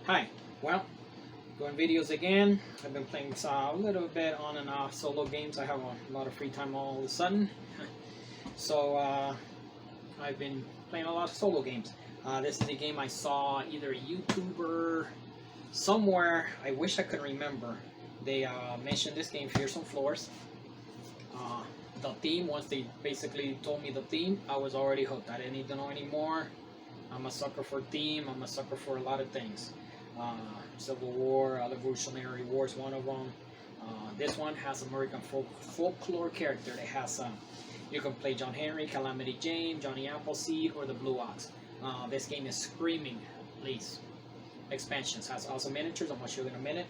Hi, well, doing videos again. I've been playing a little bit on and off solo games. I have a lot of free time all of a sudden. So I've been playing a lot of solo games. This is a game I saw either a YouTuber somewhere. I wish I could remember. They mentioned this game, Fearsome Wilderness. The theme, once they basically told me the theme, I was already hooked. I didn't need to know anymore. I'm a sucker for theme. I'm a sucker for a lot of things. Civil War, Revolutionary War is one of them. This one has American folklore character. It has you can play John Henry, Calamity Jane, Johnny Appleseed, or the Blue Ox. This game is screaming least expansions. Has also miniatures. I'm gonna show you in a minute.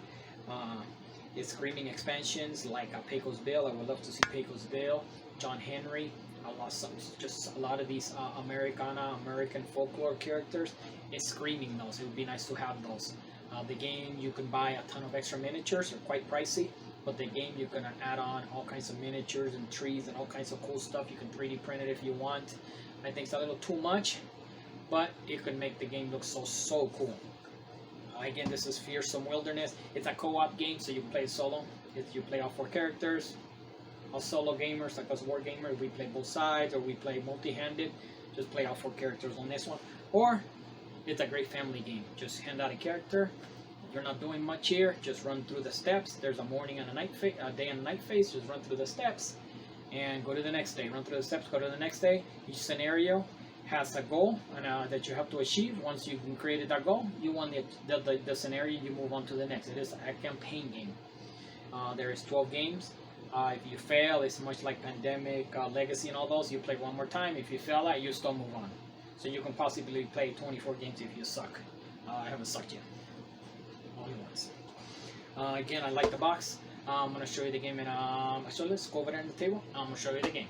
It's screaming expansions like Pecos Bill. I would love to see Pecos Bill, John Henry. Just a lot of these American folklore characters. It's screaming those. It would be nice to have those. The game, you can buy a ton of extra miniatures. They're quite pricey, but the game you can add on all kinds of miniatures and trees and all kinds of cool stuff. You can 3D print it if you want. I think it's a little too much, but it can make the game look so cool. Again, this is Fearsome Wilderness. It's a co-op game, so you can play solo. You play all 4 characters. All solo gamers, like us war gamers, we play both sides, or we play multi-handed. Just play all 4 characters on this one. Or it's a great family game. Just hand out a character. You're not doing much here. Just run through the steps. There's a morning and a night phase, a day and a night phase. Just run through the steps and go to the next day. Run through the steps, go to the next day. Each scenario has a goal that you have to achieve. Once you've created that goal, you won the scenario. You move on to the next. It is a campaign game. There is 12 games. If you fail, it's much like Pandemic, Legacy, and all those. You play one more time. If you fail that, you still move on. So you can possibly play 24 games if you suck. I haven't sucked yet. Only once. Again, I like the box. I'm going to show you the game. So let's go over there on the table. I'm going to show you the game.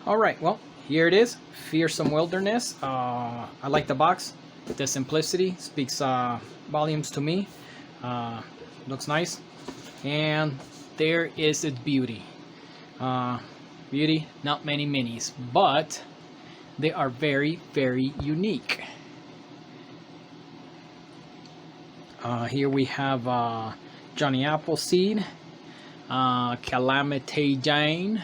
Alright, well, here it is. Fearsome Wilderness. I like the box. The simplicity speaks volumes to me. Looks nice. And there is its beauty. Beauty, not many minis, but they are very unique. Here we have Johnny Appleseed, Calamity Jane.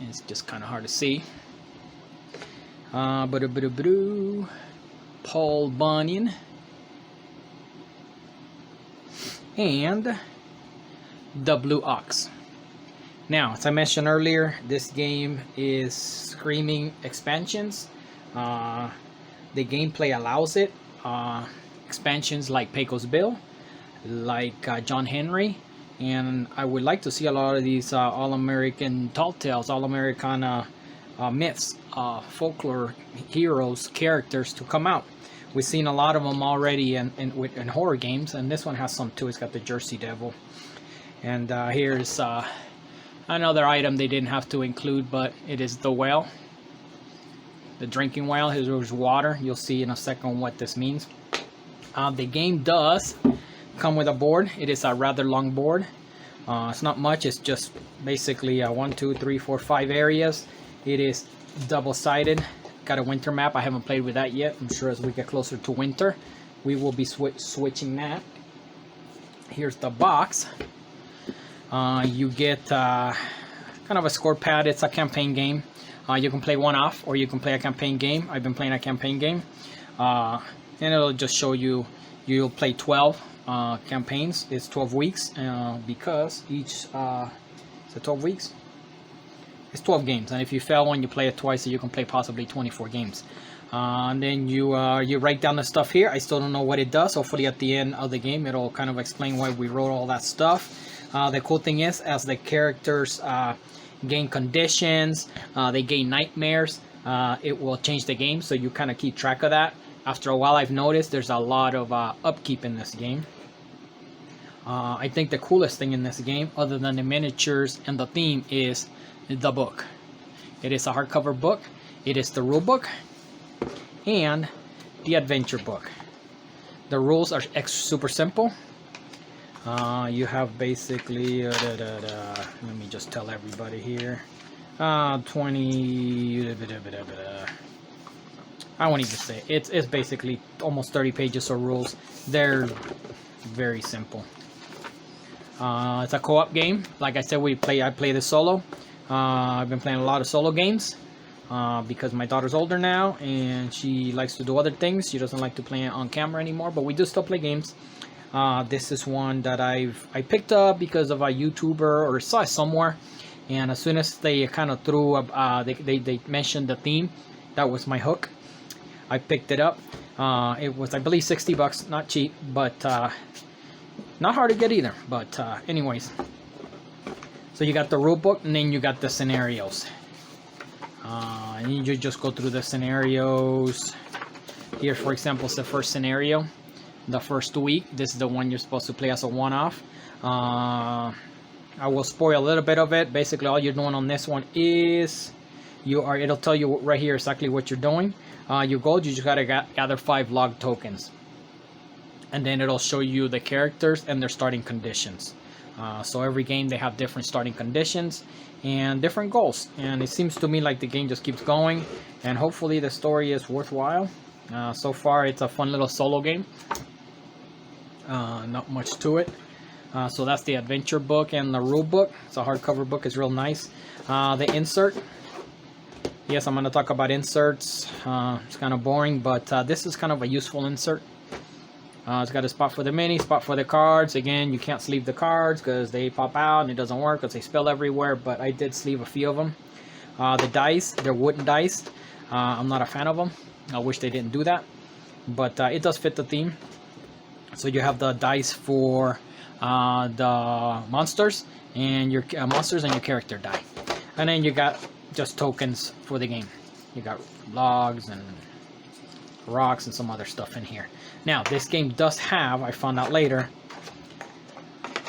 It's just kind of hard to see. Paul Bunyan. And the Blue Ox. Now, as I mentioned earlier, this game is screaming expansions. The gameplay allows it. Expansions like Pecos Bill, like John Henry, and I would like to see a lot of these all-American tall tales, all-American myths, folklore heroes, characters to come out. We've seen a lot of them already in horror games, and this one has some too. It's got the Jersey Devil. And here's another item they didn't have to include, but it is the whale. The drinking whale. Here's water. You'll see in a second what this means. The game does come with a board. It is a rather long board. It's not much. It's just basically 1, 2, 3, 4, 5 areas. It is double-sided. Got a winter map. I haven't played with that yet. I'm sure as we get closer to winter, we will be switching that. Here's the box. You get kind of a score pad. It's a campaign game. You can play one off, or you can play a campaign game. I've been playing a campaign game. And it'll just show you, you'll play 12 campaigns. It's 12 weeks because each, is it 12 weeks? It's 12 games, and if you fail one, you play it twice, so you can play possibly 24 games. And then you write down the stuff here. I still don't know what it does. Hopefully at the end of the game, it'll kind of explain why we wrote all that stuff. The cool thing is, as the characters gain conditions, they gain nightmares, it will change the game, so you kind of keep track of that. After a while, I've noticed there's a lot of upkeep in this game. I think the coolest thing in this game, other than the miniatures and the theme, is the book. It is a hardcover book. It is the rule book and the adventure book. The rules are super simple. You have basically let me just tell everybody here 20 I won't even say it. It's basically almost 30 pages of rules. They're very simple. It's a co-op game. Like I said, I play this solo. I've been playing a lot of solo games because my daughter's older now and she likes to do other things. She doesn't like to play on camera anymore, but we do still play games. This is one that I picked up because of a YouTuber or saw it somewhere, and as soon as they kind of threw they mentioned the theme, that was my hook. I picked it up. It was, I believe, $60, not cheap, but not hard to get either. But anyways, so you got the rule book and then you got the scenarios, and you just go through the scenarios. Here, for example, is the first scenario. The first week, this is the one you're supposed to play as a one-off. I will spoil a little bit of it. Basically, all you're doing on this one is it'll tell you right here exactly what you're doing. Your goal, you just gotta gather 5 log tokens, and then it'll show you the characters and their starting conditions. So every game they have different starting conditions and different goals, and it seems to me like the game just keeps going, and hopefully the story is worthwhile. So far it's a fun little solo game. Not much to it. So that's the adventure book and the rule book. It's a hardcover book. It's real nice. The insert. Yes, I'm going to talk about inserts. It's kind of boring, but this is kind of a useful insert. It's got a spot for the mini, spot for the cards. Again, you can't sleeve the cards because they pop out and it doesn't work because they spill everywhere, but I did sleeve a few of them. The dice, they're wooden dice. I'm not a fan of them. I wish they didn't do that, but it does fit the theme. So you have the dice for the monsters and your character die, and then you got just tokens for the game. You got logs and rocks and some other stuff in here. Now this game does have, I found out later,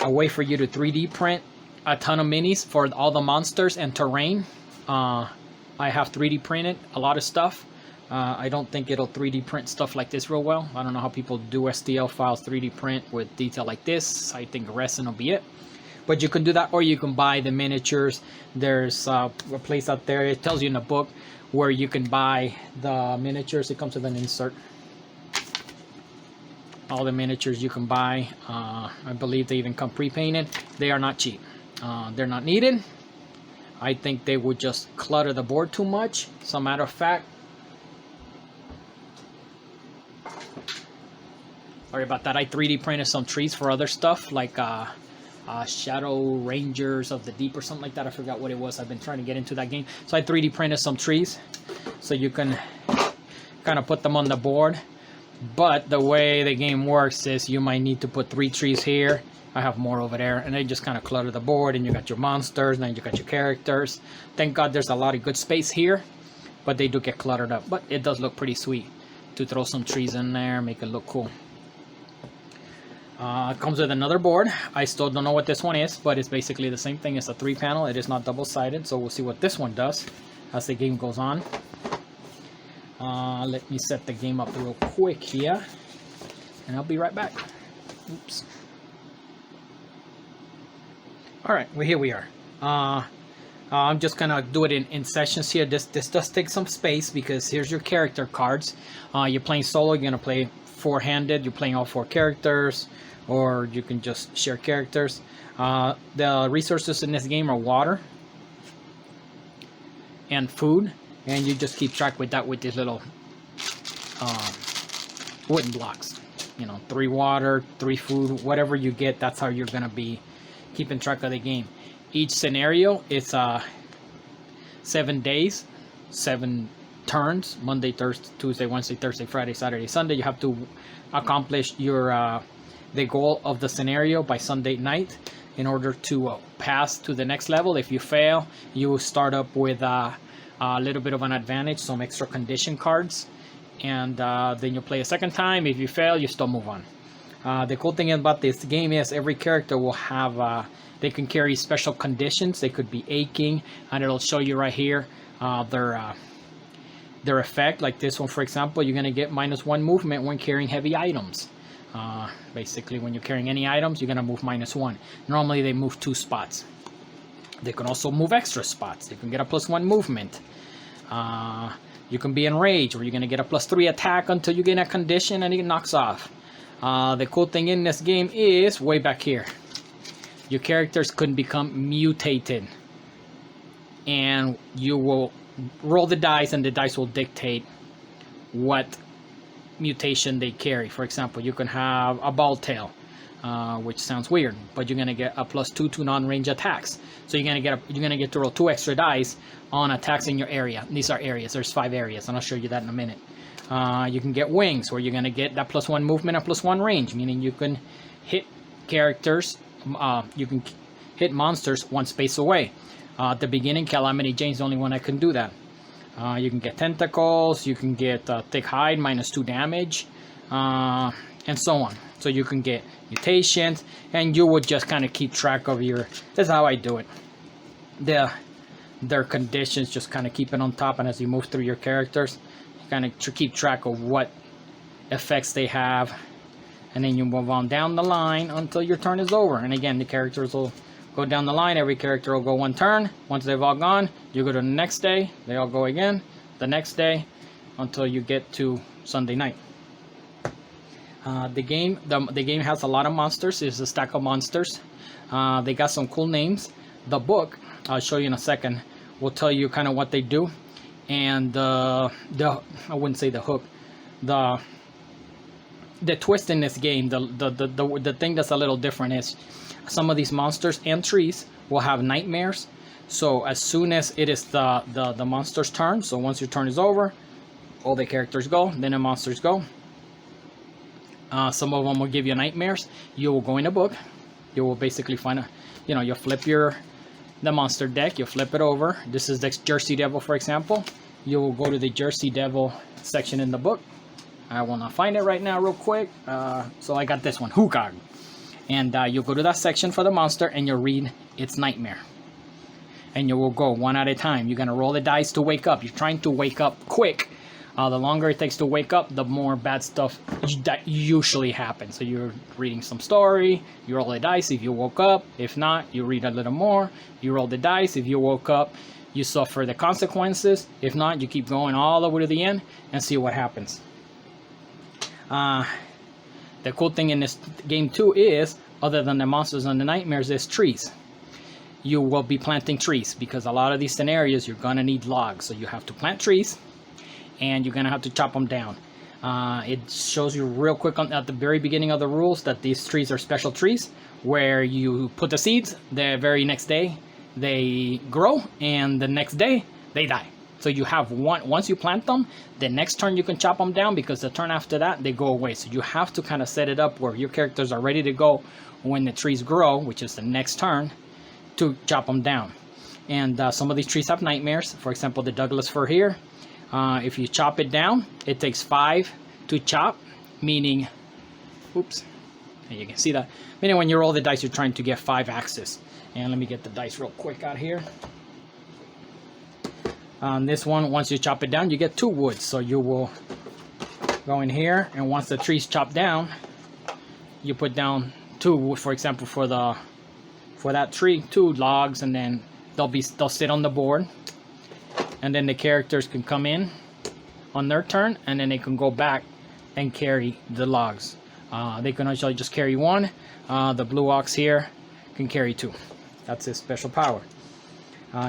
a way for you to 3D print a ton of minis for all the monsters and terrain. I have 3D printed a lot of stuff. I don't think it'll 3D print stuff like this real well. I don't know how people do STL files 3D print with detail like this. I think resin will be it. But you can do that, or you can buy the miniatures. There's a place out there, it tells you in the book, where you can buy the miniatures. It comes with an insert. All the miniatures you can buy. I believe they even come pre-painted. They are not cheap. They're not needed. I think they would just clutter the board too much. As a matter of fact, sorry about that. I 3D printed some trees for other stuff, like Shadow Rangers of the Deep or something like that. I forgot what it was. I've been trying to get into that game. So I 3D printed some trees so you can kind of put them on the board. But the way the game works is you might need to put 3 trees here. I have more over there. And they just kind of clutter the board. And you got your monsters. And then you got your characters. Thank God there's a lot of good space here. But they do get cluttered up. But it does look pretty sweet to throw some trees in there. Make it look cool. It comes with another board. I still don't know what this one is, but it's basically the same thing. It's a 3-panel. It is not double-sided, so we'll see what this one does as the game goes on. Let me set the game up real quick here, and I'll be right back. Oops. Alright, well, here we are. I'm just gonna do it in sessions here. This does take some space because here's your character cards. You're playing solo, you're gonna play 4-handed. You're playing all 4 characters, or you can just share characters. The resources in this game are water and food, and you just keep track with that with these little wooden blocks. You know, 3 water, 3 food, whatever you get, that's how you're gonna be keeping track of the game. Each scenario is 7 days, 7 turns. Monday, Thursday, Tuesday, Wednesday, Thursday, Friday, Saturday, Sunday. You have to accomplish your the goal of the scenario by Sunday night in order to pass to the next level. If you fail, you will start up with a little bit of an advantage, some extra condition cards, and then you play a second time. If you fail, you still move on. The cool thing about this game is every character will have they can carry special conditions. They could be aching, and it'll show you right here their effect. Like this one, for example, you're gonna get -1 movement when carrying heavy items. Basically, when you're carrying any items, you're gonna move -1. Normally they move 2 spots. They can also move extra spots. They can get a +1 movement. You can be enraged, where you're going to get a +3 attack until you get a condition and it knocks off. The cool thing in this game is way back here. Your characters can become mutated. And you will roll the dice, and the dice will dictate what mutation they carry. For example, you can have a ball tail, which sounds weird, but you're gonna get a +2 to non-range attacks. So you're gonna get to roll 2 extra dice on attacks in your area. These are areas. There's 5 areas, and I'll show you that in a minute. You can get wings, where you're gonna get that +1 movement and +1 range, meaning you can hit characters. You can hit monsters 1 space away. At the beginning, Calamity Jane's the only one that can do that. You can get tentacles, you can get thick hide, -2 damage, and so on. So you can get mutations, and you would just kind of keep track of your... This is how I do it. Their conditions, just kind of keep it on top, and as you move through your characters, you kind of keep track of what effects they have, and then you move on down the line until your turn is over. And again, the characters will go down the line. Every character will go 1 turn. Once they've all gone, you go to the next day. They all go again the next day until you get to Sunday night. The game has a lot of monsters. It's a stack of monsters. They got some cool names. The book, I'll show you in a second, will tell you kind of what they do. And I wouldn't say the hook. The twist in this game, the thing that's a little different is some of these monsters and trees will have nightmares. So as soon as it is the monster's turn, so once your turn is over, all the characters go, then the monsters go. Some of them will give you nightmares. You will go in a book. You will basically find you'll flip the monster deck. You'll flip it over. This is the Jersey Devil, for example. You will go to the Jersey Devil section in the book. I will not find it right now real quick. So I got this one, Hukag. And you'll go to that section for the monster, and you'll read its nightmare. And you will go 1 at a time. You're going to roll the dice to wake up. You're trying to wake up quick. The longer it takes to wake up, the more bad stuff that usually happens. So you're reading some story, you roll the dice if you woke up. If not, you read a little more. You roll the dice. If you woke up, you suffer the consequences. If not, you keep going all the way to the end and see what happens. The cool thing in this game too is, other than the monsters and the nightmares, is trees. You will be planting trees, because a lot of these scenarios you're gonna need logs. So you have to plant trees, and you're gonna have to chop them down. It shows you real quick at the very beginning of the rules that these trees are special trees, where you put the seeds, the very next day they grow, and the next day they die. So you have once you plant them, the next turn you can chop them down, because the turn after that they go away. So you have to kind of set it up where your characters are ready to go when the trees grow, which is the next turn, to chop them down. And some of these trees have nightmares. For example, the Douglas fir here. If you chop it down, it takes 5 to chop, meaning, oops, you can see that, meaning when you roll the dice, you're trying to get 5 axes. And let me get the dice real quick out here. On this one, once you chop it down, you get 2 woods. So you will go in here, and once the tree's chopped down, you put down 2 wood, for example, for that tree, 2 logs, and then they'll sit on the board. And then the characters can come in on their turn, and then they can go back and carry the logs. They can actually just carry 1. The blue ox here can carry 2. That's his special power.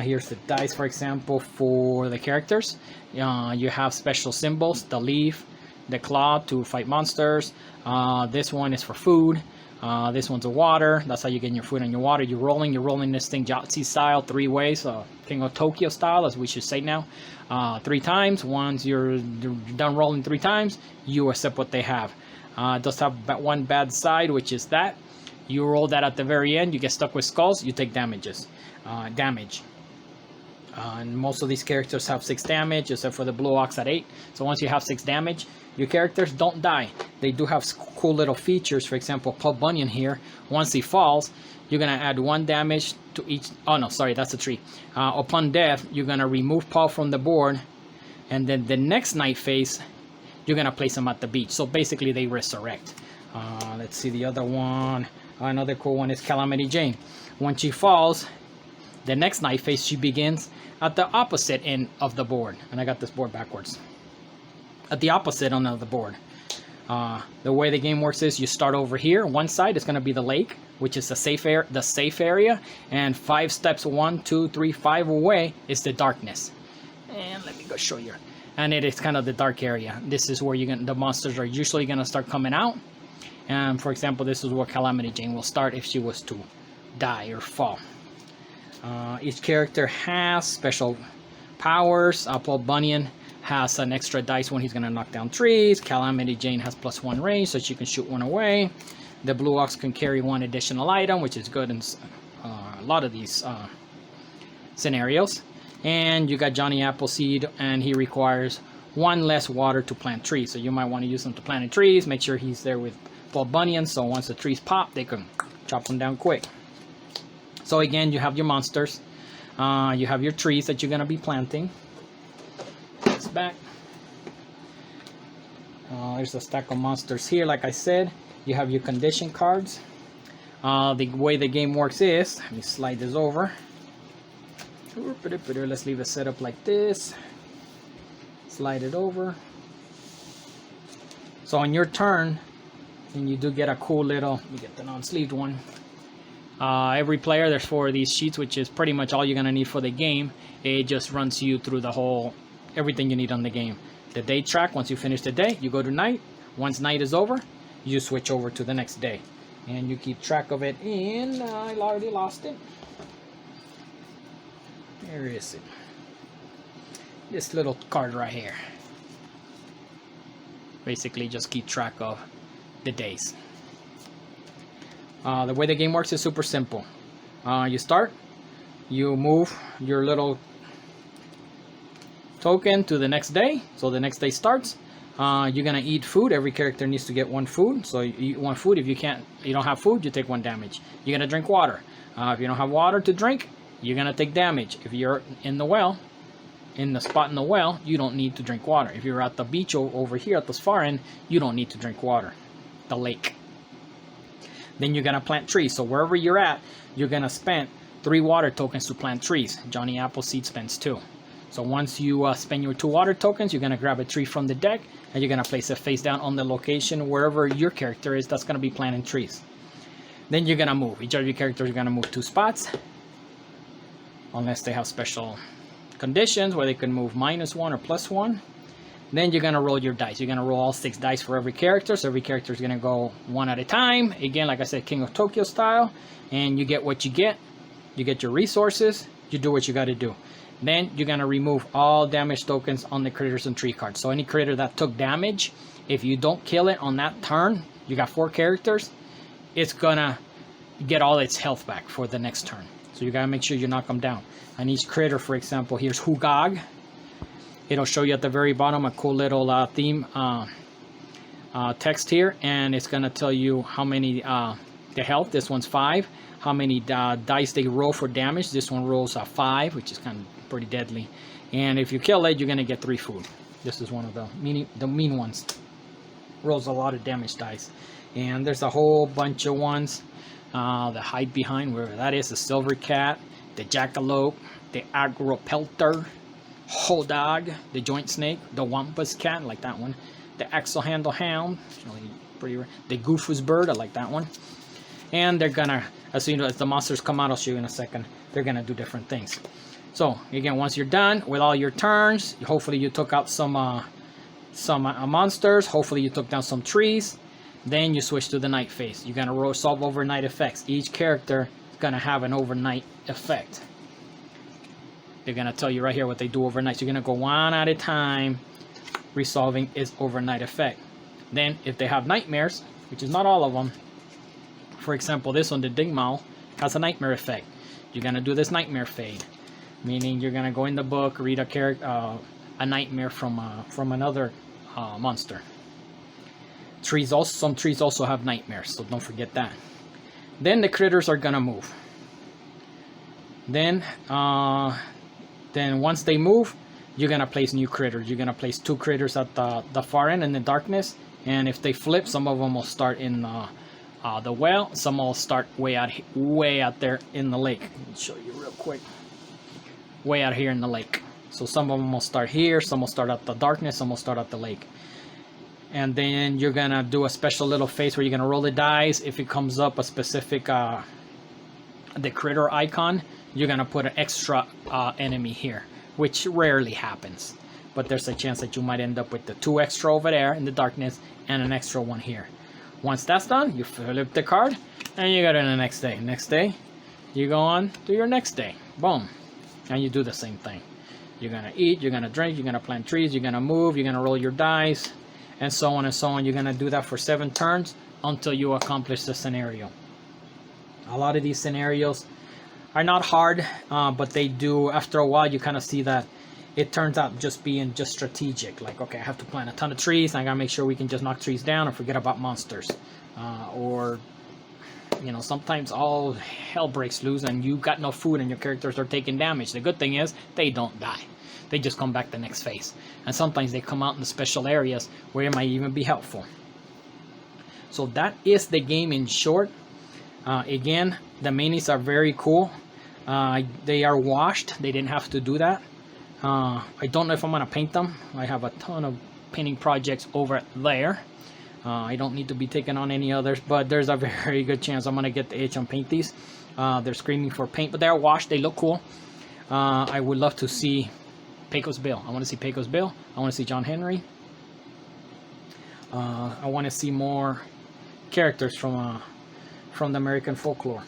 Here's the dice, for example, for the characters. You have special symbols: the leaf, the claw to fight monsters. This one is for food. This one's a water. That's how you get your food and your water. You're rolling this thing Yahtzee style 3 ways, King of Tokyo style, as we should say now, 3 times. Once you're done rolling 3 times, you accept what they have. It does have one bad side, which is that you roll that at the very end. You get stuck with skulls. You take damage. And most of these characters have 6 damage, except for the blue ox at 8. So once you have 6 damage, your characters don't die. They do have cool little features. For example, Paul Bunyan here, once he falls, you're going to add 1 damage to each. Oh no, sorry, that's a tree. Upon death, you're going to remove Paul from the board, and then the next night phase, you're going to place him at the beach. So basically they resurrect. Let's see the other one. Another cool one is Calamity Jane. When she falls, The next night phase, she begins at the opposite end of the board. And I got this board backwards. At the opposite end of the board. The way the game works is you start over here. One side is going to be the lake, which is the safe area, and 5 steps, 1, 2, 3, 5 away is the darkness. And let me go show you. And it is kind of the dark area. This is where the monsters are usually going to start coming out. And for example, this is where Calamity Jane will start if she was to die or fall. Each character has special powers. Paul Bunyan has an extra dice when he's going to knock down trees. Calamity Jane has +1 range, so she can shoot one away. The Blue Ox can carry 1 additional item, which is good in a lot of these scenarios. And you got Johnny Appleseed, and he requires 1 less water to plant trees. So you might want to use him to plant trees. Make sure he's there with Paul Bunyan, so once the trees pop, they can chop them down quick. So again, you have your monsters. You have your trees that you're going to be planting. It's back. There's a stack of monsters here. Like I said, you have your condition cards. The way the game works is, let me slide this over. Let's leave it set up like this. Slide it over. So on your turn, and you do get a cool little, let me get the non-sleeved one. Every player, there's 4 of these sheets, which is pretty much all you're gonna need for the game. It just runs you through the whole, everything you need on the game. The day track, once you finish the day, you go to night. Once night is over, you switch over to the next day. And you keep track of it in, I already lost it. Where is it? This little card right here. Basically just keep track of the days. The way the game works is super simple. You start, you move your little token to the next day. So the next day starts. You're gonna eat food. Every character needs to get 1 food. So you eat 1 food. If you don't have food, you take 1 damage. You're gonna drink water. If you don't have water to drink, you're gonna take damage. If you're in the well, in the spot in the well, you don't need to drink water. If you're at the beach over here at this far end, you don't need to drink water. The lake. Then you're gonna plant trees. So wherever you're at, you're gonna spend 3 water tokens to plant trees. Johnny Appleseed spends 2. So once you spend your 2 water tokens, you're gonna grab a tree from the deck and you're gonna place it face down on the location wherever your character is that's gonna be planting trees. Then you're gonna move. Each of your characters are gonna move 2 spots, unless they have special conditions where they can move -1 or +1. Then you're gonna roll your dice. You're gonna roll all 6 dice for every character. So every character is gonna go 1 at a time. Again, like I said, King of Tokyo style. And you get what you get. You get your resources. You do what you gotta do. Then you're gonna remove all damage tokens on the critters and tree cards. So any critter that took damage, if you don't kill it on that turn, you got 4 characters, it's gonna get all its health back for the next turn. So you gotta make sure you knock them down. And each critter, for example, here's Hugag. It'll show you at the very bottom a cool little theme text here, and it's gonna tell you how many the health. This one's 5. How many dice they roll for damage. This one rolls a 5, which is kind of pretty deadly. And if you kill it, you're gonna get 3 food. This is one of the mean ones. Rolls a lot of damage dice. And there's a whole bunch of ones. The hide behind, wherever that is, the silver cat, the jackalope, the aggro pelter, whole dog, the joint snake, the wampus cat, I like that one, the axle handle hound, really pretty rare, the goofus bird, I like that one. And they're gonna, as soon as the monsters come out, I'll show you in a second, they're gonna do different things. So again, once you're done with all your turns, hopefully you took out some monsters, hopefully you took down some trees. Then you switch to the night phase. You're gonna solve overnight effects. Each character is gonna have an overnight effect. They're gonna tell you right here what they do overnight. So you're gonna go 1 at a time, resolving its overnight effect. Then, if they have nightmares, which is not all of them, for example, this one, the Dingmal, has a nightmare effect. You're gonna do this nightmare fade, meaning you're gonna go in the book, read a nightmare from another monster. Some trees also have nightmares, so don't forget that. Then the critters are gonna move. Then once they move, you're gonna place new critters. You're gonna place 2 critters at the far end in the darkness, and if they flip, some of them will start in the well. Some will start way out there in the lake. Let me show you real quick. Way out here in the lake. So some of them will start here, some will start at the darkness, some will start at the lake. And then you're gonna do a special little phase where you're gonna roll the dice. If it comes up a specific the critter icon, you're gonna put an extra enemy here, which rarely happens. But there's a chance that you might end up with the 2 extra over there in the darkness and an extra one here. Once that's done, you flip the card and you go to the next day. Next day, you go on to your next day. Boom. And you do the same thing. You're gonna eat, you're gonna drink, you're gonna plant trees, you're gonna move, you're gonna roll your dice, and so on and so on. You're gonna do that for 7 turns until you accomplish the scenario. A lot of these scenarios are not hard, but they do, after a while, you kind of see that it turns out just being just strategic. Like, okay, I have to plant a ton of trees, and I gotta make sure we can just knock trees down and forget about monsters. Or, you know, sometimes all hell breaks loose and you got no food and your characters are taking damage. The good thing is they don't die. They just come back the next phase. And sometimes they come out in the special areas where it might even be helpful. So that is the game in short. Again, the minis are very cool. They are washed. They didn't have to do that. I don't know if I'm going to paint them. I have a ton of painting projects over there. I don't need to be taking on any others, but there's a very good chance I'm going to get the itch and paint these. They're screaming for paint, but they're washed. They look cool. I would love to see Pecos Bill. I want to see Pecos Bill. I want to see John Henry. I want to see more characters from the American folklore.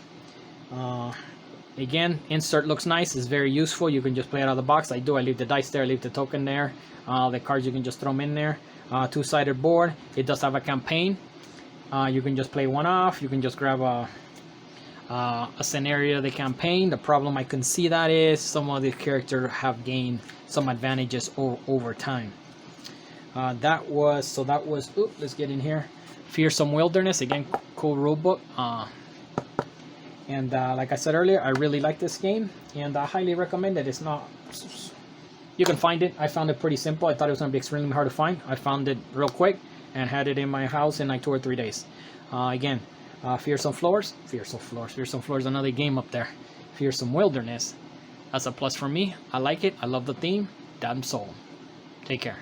Again, insert looks nice. It's very useful. You can just play it out of the box. I do. I leave the dice there. I leave the token there. The cards, you can just throw them in there. Two-sided board. It does have a campaign. You can just play one off. You can just grab a scenario of the campaign. The problem I can see that is some of the characters have gained some advantages over time. That was let's get in here. Fearsome Wilderness, again, cool rulebook. And like I said earlier, I really like this game, and I highly recommend it. It's not, you can find it. I found it pretty simple. I thought it was going to be extremely hard to find. I found it real quick and had it in my house in like 2 or 3 days. Again, Fearsome Floors, another game up there. Fearsome Wilderness, that's a plus for me. I like it. I love the theme. Damn soul. Take care.